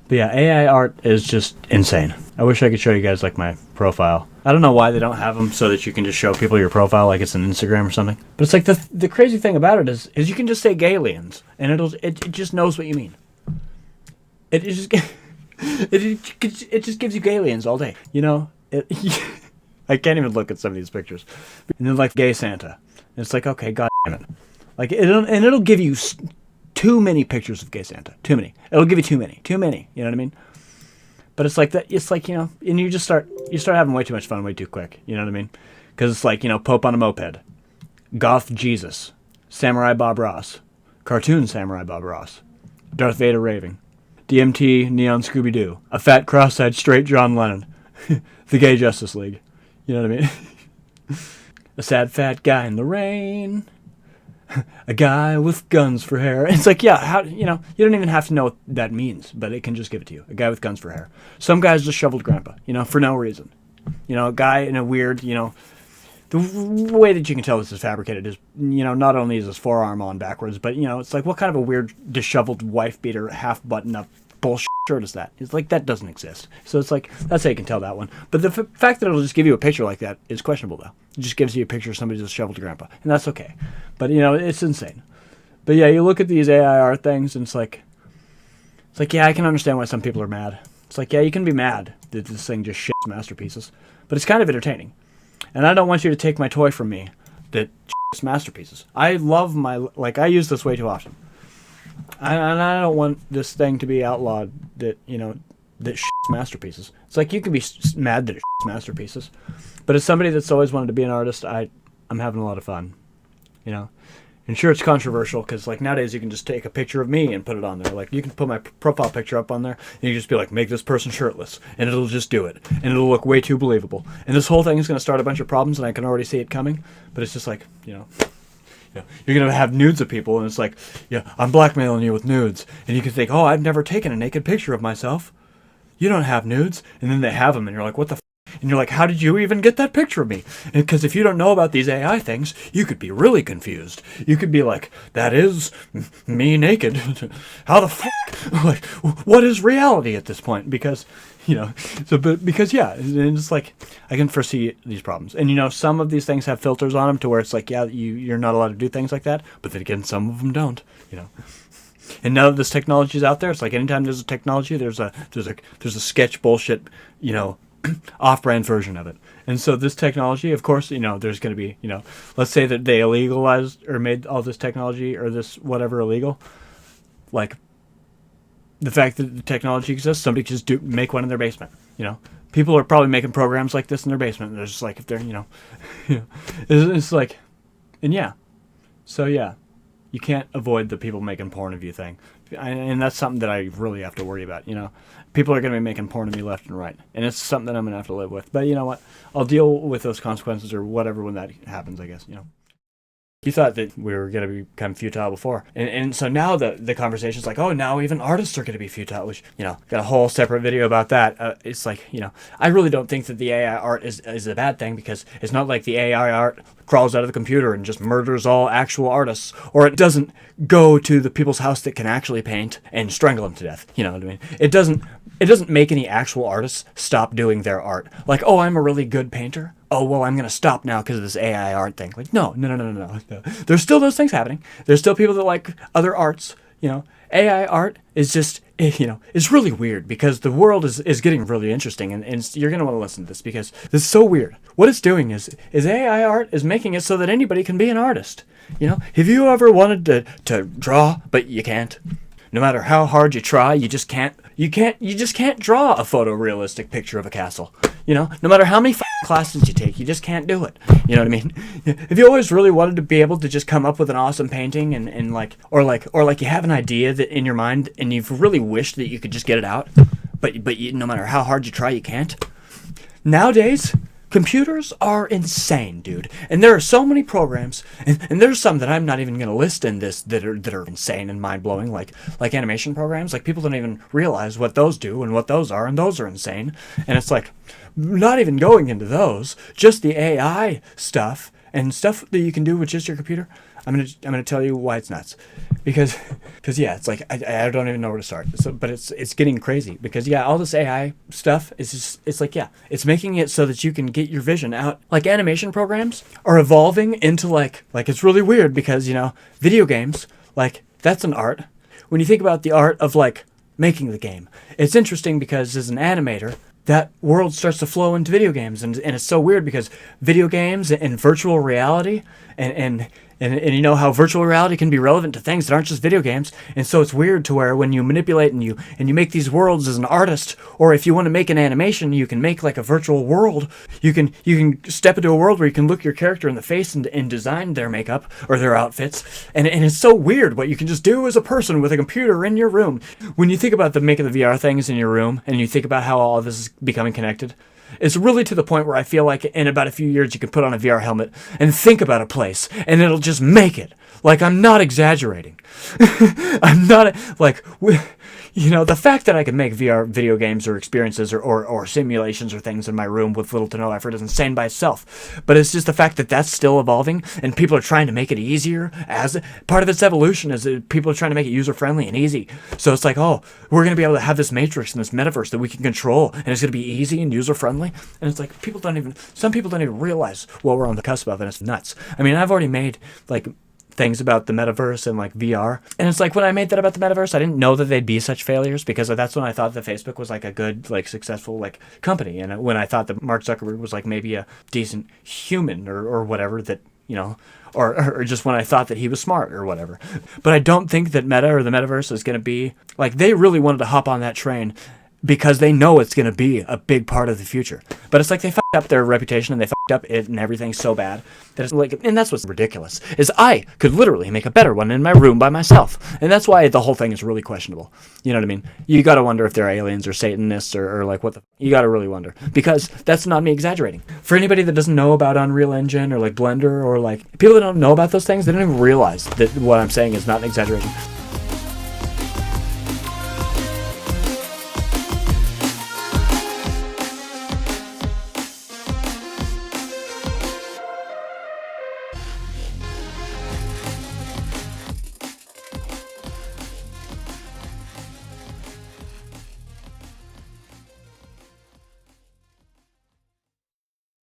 But yeah, AI art is just insane. I wish I could show you guys like my profile. I don't know why they don't have them so that you can just show people your profile like it's an Instagram or something. But it's like the crazy thing about it is you can just say Galians and it just knows what you mean. It just it just gives you Galians all day. You know, I can't even look at some of these pictures. And then like gay Santa. And it's like, okay, god damn it. Like it'll give you too many pictures of gay Santa. Too many. It'll give you too many. Too many. You know what I mean? But it's like that. It's like, you know, and you start having way too much fun way too quick. You know what I mean? Because it's like, you know, Pope on a moped, Goth Jesus, Samurai Bob Ross, Cartoon Samurai Bob Ross, Darth Vader raving, DMT Neon Scooby Doo, a fat cross-eyed straight John Lennon, the Gay Justice League. You know what I mean? A sad fat guy in the rain. A guy with guns for hair. It's like, yeah, how, you know, you don't even have to know what that means, but it can just give it to you. A guy with guns for hair. Some guys just shoveled grandpa, you know, for no reason. You know, a guy in a weird, you know, the way that you can tell this is fabricated is, you know, not only is his forearm on backwards, but, you know, it's like, what kind of a weird disheveled wife beater half button up bullshit shirt is that? It's like, that doesn't exist. So it's like, that's how you can tell that one. But the fact that it'll just give you a picture like that is questionable, though. It just gives you a picture of somebody just shoveled grandpa, and that's okay. But, you know, it's insane. But yeah, you look at these AI art things, and it's like, yeah, I can understand why some people are mad. It's like, yeah, you can be mad that this thing just shits masterpieces, but it's kind of entertaining. And I don't want you to take my toy from me that shits masterpieces. I love my, like, I use this way too often. And I don't want this thing to be outlawed that, you know, that shits masterpieces. It's like, you can be mad that it shits masterpieces, but as somebody that's always wanted to be an artist, I'm having a lot of fun, you know. And sure, it's controversial because, like, nowadays you can just take a picture of me and put it on there. Like, you can put my profile picture up on there, and you can just be like, make this person shirtless, and it'll just do it, and it'll look way too believable. And this whole thing is going to start a bunch of problems, and I can already see it coming. But it's just like, you know, you're going to have nudes of people, and it's like, yeah, I'm blackmailing you with nudes. And you can think, oh, I've never taken a naked picture of myself. You don't have nudes. And then they have them, and you're like, what the f***? And you're like, how did you even get that picture of me? Because if you don't know about these AI things, you could be really confused. You could be like, that is me naked. How the f***? Like, what is reality at this point? Because, you know, so, but because, yeah, and it's like, I can foresee these problems. And, you know, some of these things have filters on them to where it's like, yeah, you're not allowed to do things like that. But then again, some of them don't, you know. And now that this technology is out there, it's like anytime there's a technology, there's a sketch bullshit, you know, off-brand version of it. And so this technology, of course, you know, there's going to be, you know, let's say that they illegalized or made all this technology or this whatever illegal. Like, the fact that the technology exists, somebody could just make one in their basement, you know. People are probably making programs like this in their basement. And they're just like, if they're, you know, it's like, and yeah. So, yeah, you can't avoid the people making porn of you thing. And that's something that I really have to worry about, you know. People are going to be making porn of me left and right. And it's something that I'm going to have to live with. But you know what? I'll deal with those consequences or whatever when that happens, I guess, you know. You thought that we were going to become futile before. And so now the conversation's like, oh, now even artists are going to be futile, which, you know, got a whole separate video about that. It's like, you know, I really don't think that the AI art is a bad thing because it's not like the AI art crawls out of the computer and just murders all actual artists, or it doesn't go to the people's house that can actually paint and strangle them to death. You know what I mean? It doesn't make any actual artists stop doing their art. Like, oh, I'm a really good painter. Oh, well, I'm going to stop now because of this AI art thing. Like, no. There's still those things happening. There's still people that like other arts, you know. AI art is just, you know, it's really weird because the world is getting really interesting, and you're going to want to listen to this because this is so weird. What it's doing is AI art is making it so that anybody can be an artist. You know, have you ever wanted to draw, but you can't? No matter how hard you try, you just can't draw a photorealistic picture of a castle. You know, no matter how many classes you take, you just can't do it. You know what I mean? If you always really wanted to be able to just come up with an awesome painting and like you have an idea that in your mind and you've really wished that you could just get it out, but you, no matter how hard you try, you can't. Nowadays, computers are insane, dude. And there are so many programs, and there's some that I'm not even going to list in this that are insane and mind-blowing, like animation programs. Like, people don't even realize what those do and what those are, and those are insane. And it's like, not even going into those, just the AI stuff and stuff that you can do with just your computer, I'm gonna tell you why it's nuts, because yeah, it's like I don't even know where to start. So, but it's getting crazy because yeah, all this AI stuff is just, it's like, yeah, it's making it so that you can get your vision out. Like animation programs are evolving into like it's really weird because, you know, video games, like that's an art. When you think about the art of like making the game, it's interesting because as an animator, that world starts to flow into video games, and it's so weird because video games and virtual reality and you know how virtual reality can be relevant to things that aren't just video games, and so it's weird to where when you manipulate and you make these worlds as an artist, or if you want to make an animation, you can make like a virtual world. You can step into a world where you can look your character in the face and design their makeup or their outfits, and it's so weird what you can just do as a person with a computer in your room. When you think about the making the VR things in your room, and you think about how all of this is becoming connected, it's really to the point where I feel like in about a few years you can put on a VR helmet and think about a place and it'll just make it. Like, I'm not exaggerating. I'm not, like, you know, the fact that I can make VR video games or experiences or simulations or things in my room with little to no effort is insane by itself. But it's just the fact that that's still evolving and people are trying to make it easier. As part of its evolution is that people are trying to make it user-friendly and easy. So it's like, oh, we're going to be able to have this matrix and this metaverse that we can control, and it's going to be easy and user-friendly. And it's like, some people don't even realize what we're on the cusp of, and it's nuts. I mean, I've already made, like, things about the metaverse and like VR. And it's like when I made that about the metaverse, I didn't know that they'd be such failures, because that's when I thought that Facebook was like a good, like successful like company. And when I thought that Mark Zuckerberg was like maybe a decent human or whatever, that, you know, or just when I thought that he was smart or whatever. But I don't think that Meta or the metaverse is going to be like, they really wanted to hop on that train because they know it's going to be a big part of the future. But it's like they fucked up their reputation and they fucked up it and everything so bad that it's like, and that's what's ridiculous, is I could literally make a better one in my room by myself. And that's why the whole thing is really questionable. You know what I mean? You got to wonder if they're aliens or Satanists or like what the, you got to really wonder, because that's not me exaggerating. For anybody that doesn't know about Unreal Engine or like Blender or like people that don't know about those things, they don't even realize that what I'm saying is not exaggerating.